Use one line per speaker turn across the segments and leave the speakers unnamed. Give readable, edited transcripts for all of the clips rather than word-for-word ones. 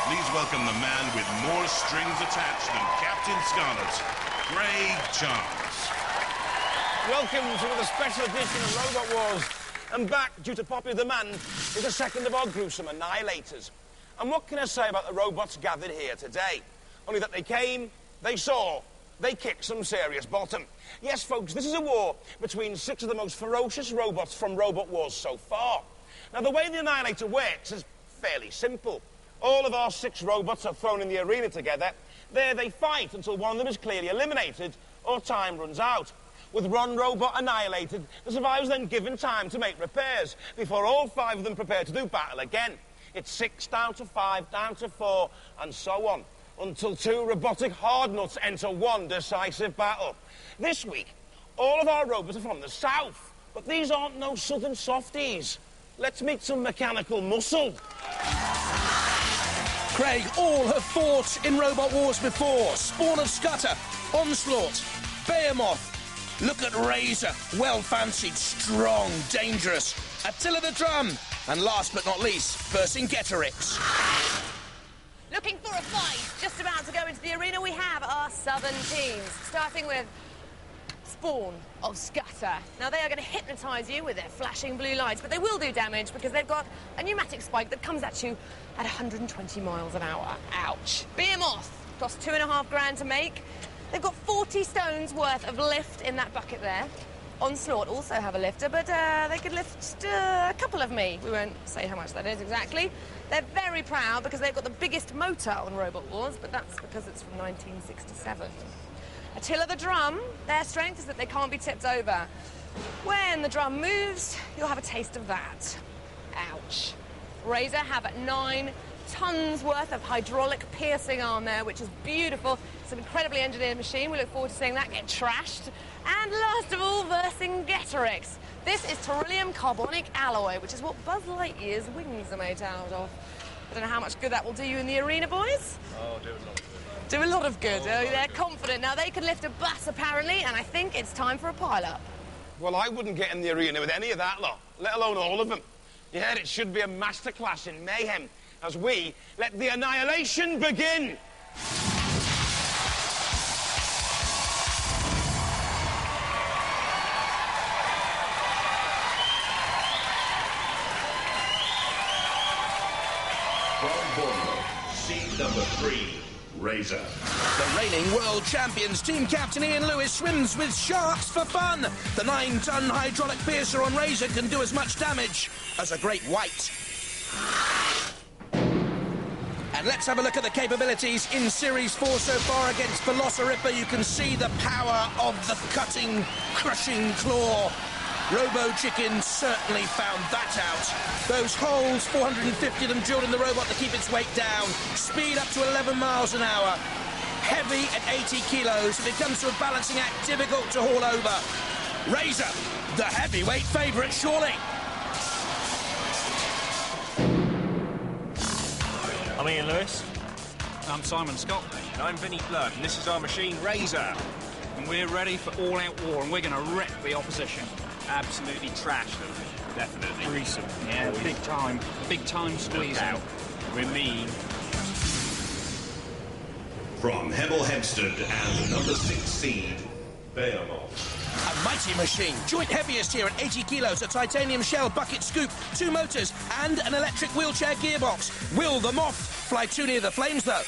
Please welcome the man with more strings attached than Captain Scarlet, Craig Charles.
Welcome to another special edition of Robot Wars. And back, due to popular demand, is the second of our gruesome annihilators. And what can I say about the robots gathered here today? Only that they came, they saw, they kicked some serious bottom. Yes, folks, this is a war between 6 of the most ferocious robots from Robot Wars so far. Now, the way the Annihilator works is fairly simple. All of our 6 robots are thrown in the arena together. There they fight until one of them is clearly eliminated or time runs out. With one robot annihilated, the survivors then given time to make repairs before all 5 of them prepare to do battle again. It's 6 down to 5, down to 4, and so on, until 2 robotic hardnuts enter one decisive battle. This week, all of our robots are from the south, but these aren't no southern softies. Let's meet some mechanical muscle.
Craig, all have fought in Robot Wars before. Spawn of Scudder, Onslaught, Behemoth. Look at Razor, well-fancied, strong, dangerous. Attila the Drum. And last but not least, Vercingetorix.
Looking for a fight. Just about to go into the arena, we have our southern teams. Starting with Spawn of Scudder. Now, they are going to hypnotise you with their flashing blue lights, but they will do damage because they've got a pneumatic spike that comes at you at 120 miles an hour. Ouch. Behemoth costs $2.5 to make. They've got 40 stones worth of lift in that bucket there. Onslaught also have a lifter, but they could lift a couple of me. We won't say how much that is exactly. They're very proud because they've got the biggest motor on Robot Wars, but that's because it's from 1967. Attila the Drum, their strength is that they can't be tipped over. When the drum moves, you'll have a taste of that. Ouch. Razor have 9 tons worth of hydraulic piercing arm there, which is beautiful. It's an incredibly engineered machine. We look forward to seeing that get trashed. And last of all, Vercingetorix. This is beryllium carbonic alloy, which is what Buzz Lightyear's wings are made out of. I don't know how much good that will do you in the arena, boys.
Oh, do a lot of good.
Do a lot of good. They're confident. Now, they can lift a bus, apparently, and I think it's time for a pile-up.
Well, I wouldn't get in the arena with any of that lot, let alone all of them. Yeah, it should be a masterclass in mayhem as we let the annihilation begin.
From Bournemouth, seed number 3, Razor.
The reigning world champions, team captain Ian Lewis, swims with sharks for fun. The 9-ton hydraulic piercer on Razor can do as much damage as a great white. And let's have a look at the capabilities in Series 4 so far against Velociriptor. You can see the power of the cutting, crushing claw. Robo Chicken certainly found that out. Those holes, 450 of them drilled in the robot to keep its weight down. Speed up to 11 miles an hour. Heavy at 80 kilos. If it comes to a balancing act, difficult to haul over. Razor, the heavyweight favourite, surely.
I'm Ian Lewis.
I'm Simon Scott.
And I'm Vinnie Flood, and this is our machine, Razor.
And we're ready for all-out war, and we're going to wreck the opposition.
Absolutely trash them. Definitely.
Grease them. Yeah, big time. Big time squeeze out.
We're mean.
From Hemel Hempstead and number 6 seed, Behemoth.
A mighty machine. Joint heaviest here at 80 kilos. A titanium shell, bucket scoop, 2 motors, and an electric wheelchair gearbox. Will the Moth fly too near the flames, though?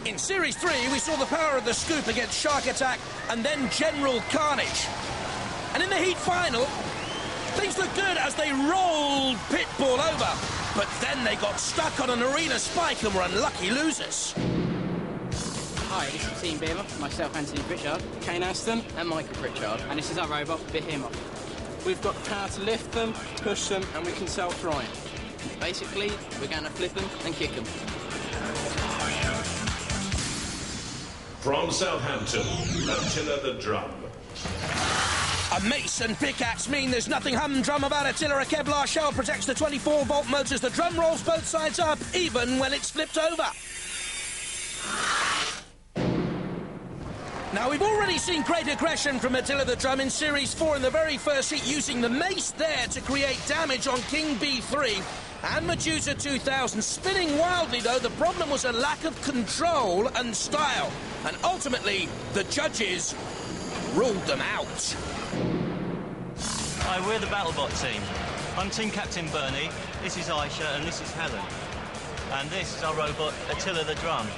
In Series 3, we saw the power of the scoop against Shark Attack and then General Carnage. And in the heat final, things looked good as they rolled Pitbull over. But then they got stuck on an arena spike and were unlucky losers.
Hi, this is Team Behemoth, myself, Anthony Pritchard, Kane Aston, and Michael Pritchard, and this is our robot, Behemoth. We've got the power to lift them, push them, and we can self-dry them. Basically, we're going to flip them and kick them.
From Southampton, Attila the Drum.
A mace and pickaxe mean there's nothing humdrum about Attila. A Kevlar shell protects the 24-volt motors. The drum rolls both sides up, even when it's flipped over. Now, we've already seen great aggression from Attila the Drum in Series 4 in the very first heat, using the mace there to create damage on King B3. And Medusa 2000 spinning wildly, though. The problem was a lack of control and style. And ultimately, the judges ruled them out.
Hi, we're the BattleBot team. I'm Team Captain Bernie, this is Aisha, and this is Helen. And this is our robot, Attila the Drum.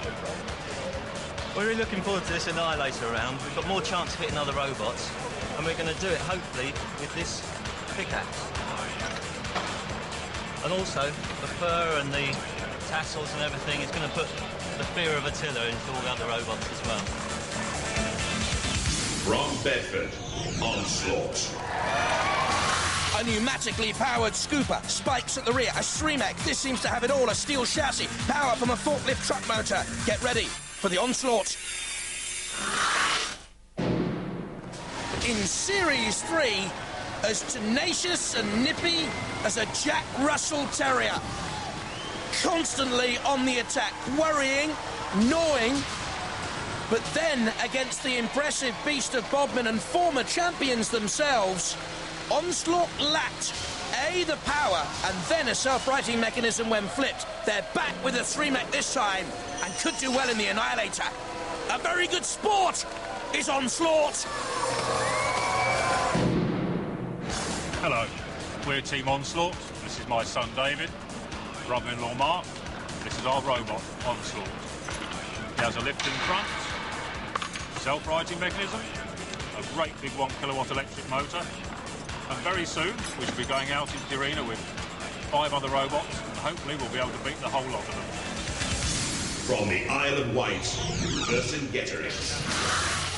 We're really looking forward to this Annihilator round. We've got more chance of hitting other robots, and we're going to do it, hopefully, with this pickaxe. And also, the fur and the tassels and everything is going to put the fear of Attila into all the other robots as well.
From Bedford, Onslaught.
A pneumatically powered scooper, spikes at the rear, a Sremek. This seems to have it all, a steel chassis, power from a forklift truck motor. Get ready for the onslaught. In Series 3, as tenacious and nippy as a Jack Russell Terrier. Constantly on the attack, worrying, gnawing, but then against the impressive beast of Bodmin and former champions themselves, Onslaught lacked A, the power, and then a self-righting mechanism when flipped. They're back with a 3-mech this time, and could do well in the Annihilator. A very good sport is Onslaught.
Hello, we're Team Onslaught. This is my son David, brother-in-law Mark. This is our robot, Onslaught. He has a lift in front, self-righting mechanism, a great big 1 kilowatt electric motor, and very soon we should be going out into the arena with 5 other robots, and hopefully we'll be able to beat the whole lot of them.
From the Isle of Wight, Vercingetorix.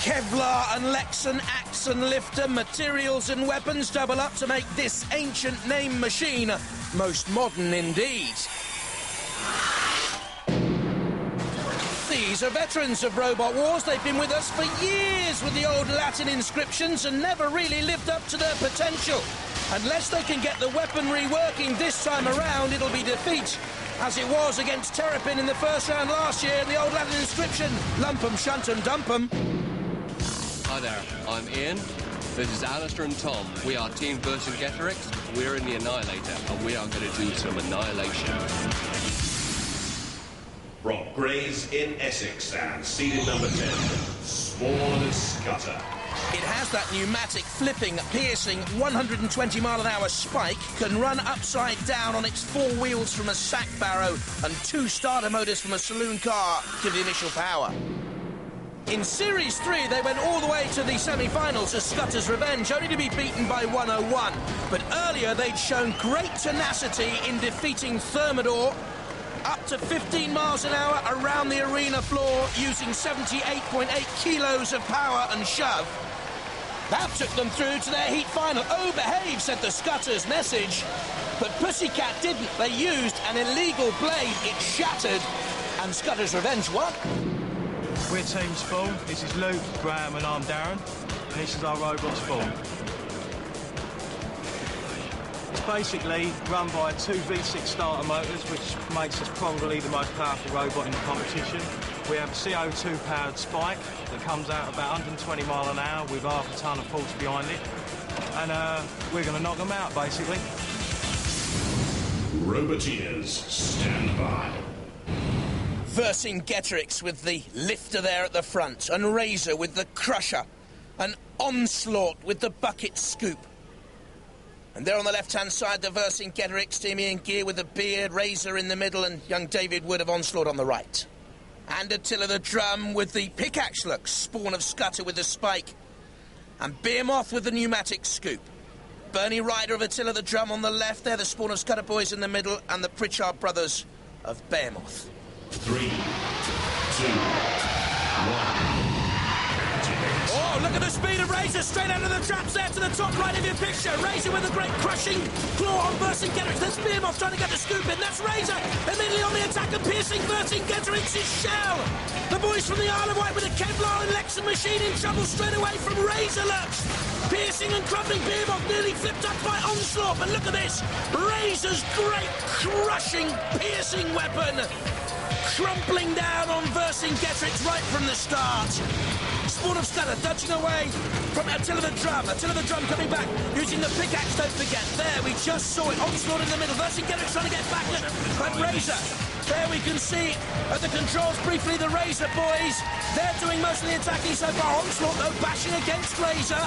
Kevlar and Lexan axe and lifter, materials and weapons double up to make this ancient name machine most modern indeed. These are veterans of Robot Wars. They've been with us for years with the old Latin inscriptions and never really lived up to their potential. Unless they can get the weaponry working this time around, it'll be defeat, as it was against Terrapin in the first round last year in the old Latin inscription. Lump 'em, shunt 'em, dump 'em.
Hi there, I'm Ian. This is Alistair and Tom. We are Team Vercingetorix. We're in the Annihilator, and we are going to do some annihilation.
From Grays in Essex and seeded number 10, Spawn Scutter.
It has that pneumatic, flipping, piercing, 120-mile-an-hour spike, can run upside down on its 4 wheels from a sack barrow and 2 starter motors from a saloon car give the initial power. In Series 3, they went all the way to the semi-finals as Scutter's Revenge, only to be beaten by 101. But earlier, they'd shown great tenacity in defeating Thermidor, up to 15 miles an hour around the arena floor, using 78.8 kilos of power and shove. That took them through to their heat final. Oh, behave, said the Scutter's message. But Pussycat didn't. They used an illegal blade. It shattered, and Scutter's Revenge won.
We're Team Spawn. This is Luke, Graham, and I'm Darren. And this is our robot Spawn. It's basically run by 2 V6 starter motors, which makes us probably the most powerful robot in the competition. We have a CO2-powered spike that comes out about 120 miles an hour with half a ton of force behind it. And we're going to knock them out, basically.
Roboteers, stand by.
Vercingetorix with the lifter there at the front, and Razor with the crusher, and Onslaught with the bucket scoop. And there on the left-hand side, the Vercingetorix team, Ian Gear with the beard, Razor in the middle, and young David Wood of Onslaught on the right. And Attila the Drum with the pickaxe look, Spawn of Scutter with the spike, and Behemoth with the pneumatic scoop. Bernie Ryder of Attila the Drum on the left there, the Spawn of Scutter boys in the middle, and the Pritchard brothers of Behemoth.
3, 2, 1.
Oh, look at the speed of Razor, straight out of the traps there to the top right of your picture. Razor with a great crushing claw on Vercingetorix. There's Behemoth trying to get the scoop in. That's Razor immediately on the attack and piercing Vercingetorix's shell. The boys from the Isle of Wight with a Kevlar and Lexan machine in trouble straight away from Razor looks. Piercing and crumbling Behemoth nearly flipped up by Onslaught. But look at this. Razor's great crushing, piercing weapon. Crumpling down on Vercingetorix right from the start. Spawn of Scudder dodging away from Attila the Drum. Attila the Drum coming back, using the pickaxe, don't forget. There, we just saw it. Onslaught in the middle. Vercingetorix trying to get back at Razor. There we can see at the controls briefly the Razor boys. They're doing most of the attacking so far. Onslaught, though, bashing against Razor.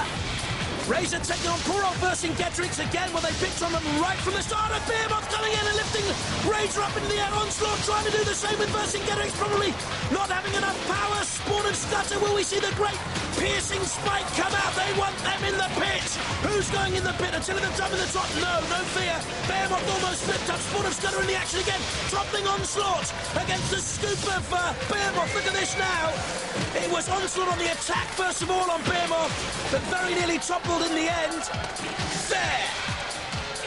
Razor taking on poor old Vercingetorix again. Well, they picked on them right from the start. Of Behemoth coming in and lifting Razor up into the air. Onslaught trying to do the same with Vercingetorix, probably not having enough power. Spawn and Scudder, will we see the great piercing spike come out? They want them in the pit. Who's going in the pit? Attila the Drum in the top. No fear. Behemoth almost flipped up. Spawn and Scudder in the action again. Toppling Onslaught against the scoop of Behemoth. Look at this now. It was Onslaught on the attack, first of all, on Behemoth, but very nearly toppled in the end. There!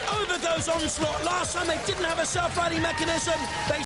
Over goes Onslaught. Last time they didn't have a self-riding mechanism. They